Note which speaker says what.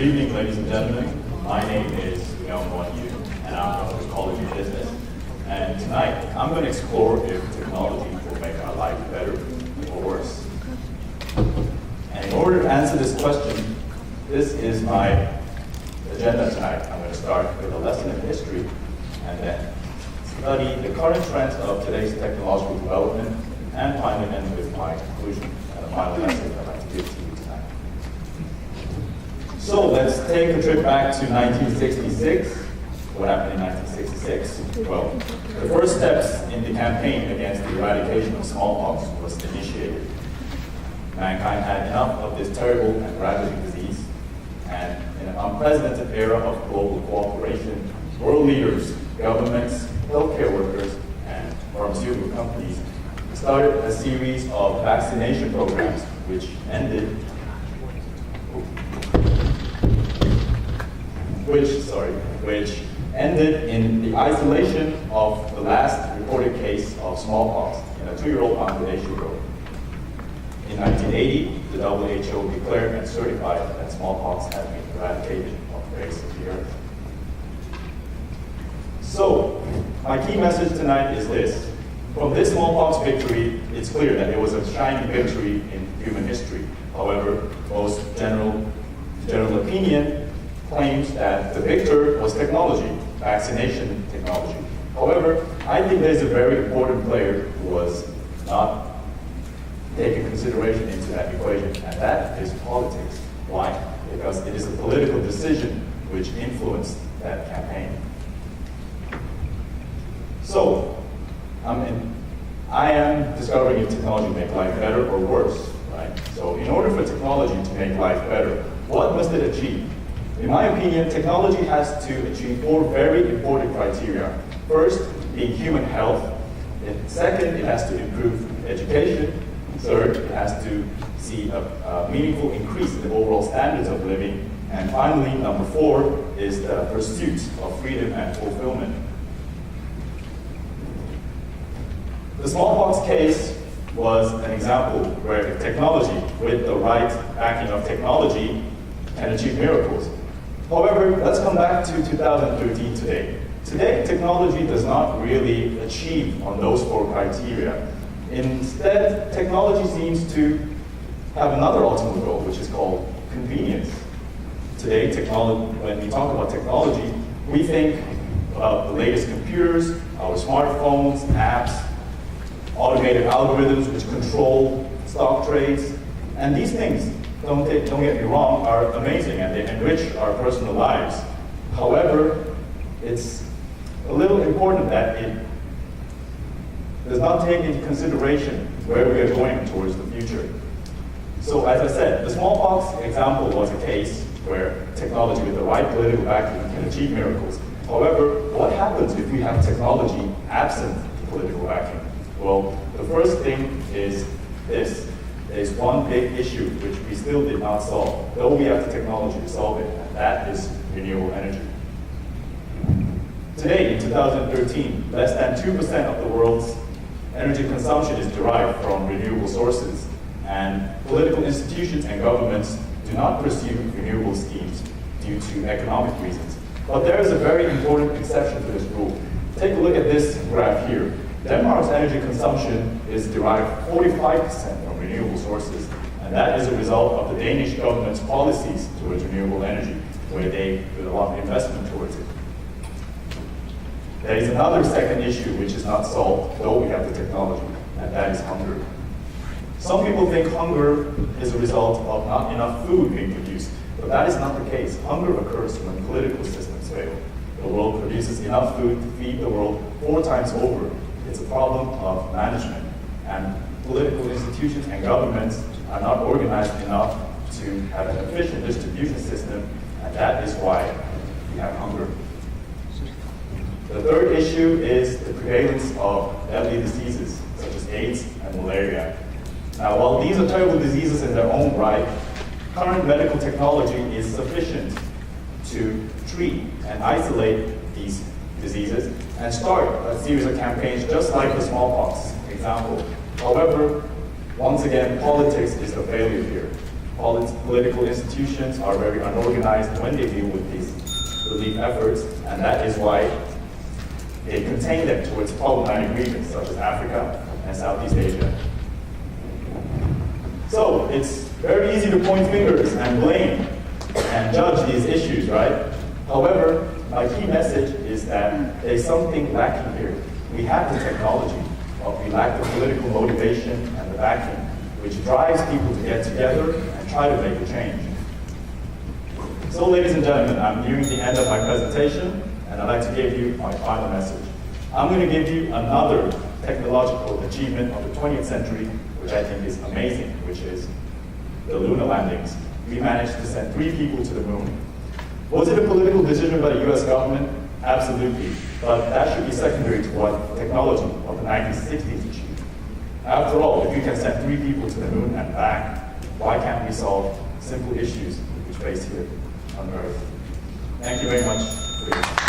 Speaker 1: evening, ladies and gentlemen. My name is Yoon Myung, and I'm from the College of Business. And tonight, I'm going to explore if technology will make our life better or worse. And in order to answer this question, this is my agenda tonight. I'm going to start with a lesson in history, and then study the current trends of today's technological development, and finally end with my conclusion and the final message I'd like to give to you tonight. So let's take a trip back to 1966. What happened in 1966? Well, the first steps in the campaign against the eradication of smallpox was initiated. Mankind had enough of this terrible and ravaging disease, and in an unprecedented era of global cooperation, world leaders, governments, healthcare workers, and pharmaceutical companies started a series of vaccination programs which ended in the isolation of the last reported case of smallpox in a 2-year-old Bangladeshi girl. In 1980, the WHO declared and certified that smallpox had been eradicated off the face of the earth. So, my key message tonight is this. From this smallpox victory, it's clear that it was a shining victory in human history. However, most general opinion claims that the victor was technology, vaccination technology. However, I think there's a very important player who was not taken consideration into that equation, and that is politics. Why? Because it is a political decision which influenced that campaign. So, I am discovering if technology will make life better or worse, right? So in order for technology to make life better, what must it achieve? In my opinion, technology has to achieve 4 very important criteria. First, being human health. And second, it has to improve education. Third, it has to see a meaningful increase in the overall standards of living. And finally, number 4 is the pursuit of freedom and fulfillment. The smallpox case was an example where technology, with the right backing of technology, can achieve miracles. However, let's come back to 2013 today. Today, technology does not really achieve on those 4 criteria. Instead, technology seems to have another ultimate goal, which is called convenience. Today, when we talk about technology, we think about the latest computers, our smartphones, apps, automated algorithms which control stock trades. And these things, don't get me wrong, are amazing and they enrich our personal lives. However, it's a little important that it does not take into consideration where we are going towards the future. So as I said, the smallpox example was a case where technology with the right political backing can achieve miracles. However, what happens if we have technology absent political backing? Well, the first thing is this. There's one big issue which we still did not solve, though we have the technology to solve it, and that is renewable energy. Today, in 2013, less than 2% of the world's energy consumption is derived from renewable sources, and political institutions and governments do not pursue renewable schemes due to economic reasons. But there is a very important exception to this rule. Take a look at this graph here. Denmark's energy consumption is derived 45% from renewable sources, and that is a result of the Danish government's policies towards renewable energy, where they put a lot of investment towards it. There is another second issue which is not solved, though we have the technology, and that is hunger. Some people think hunger is a result of not enough food being produced, but that is not the case. Hunger occurs when political systems fail. The world produces enough food to feed the world 4 times over. It's a problem of management, and political institutions and governments are not organized enough to have an efficient distribution system, and that is why we have hunger. The third issue is the prevalence of deadly diseases, such as AIDS and malaria. Now, while these are terrible diseases in their own right, current medical technology is sufficient to treat and isolate these diseases and start a series of campaigns just like the smallpox example. However, once again, politics is the failure here. Political institutions are very unorganized when they deal with these relief efforts, and that is why they contain them towards problematic regions such as Africa and Southeast Asia. So it's very easy to point fingers and blame and judge these issues, right? However, my key message is that there's something lacking here. We have the technology, but we lack the political motivation and the backing, which drives people to get together and try to make a change. So ladies and gentlemen, I'm nearing the end of my presentation, and I'd like to give you my final message. I'm going to give you another technological achievement of the 20th century, which I think is amazing, which is the lunar landings. We managed to send 3 people to the moon. Was it a political decision by the US government? Absolutely. But that should be secondary to what technology of the 1960s achieved. After all, if we can send 3 people to the moon and back, why can't we solve simple issues which face here on Earth? Thank you very much.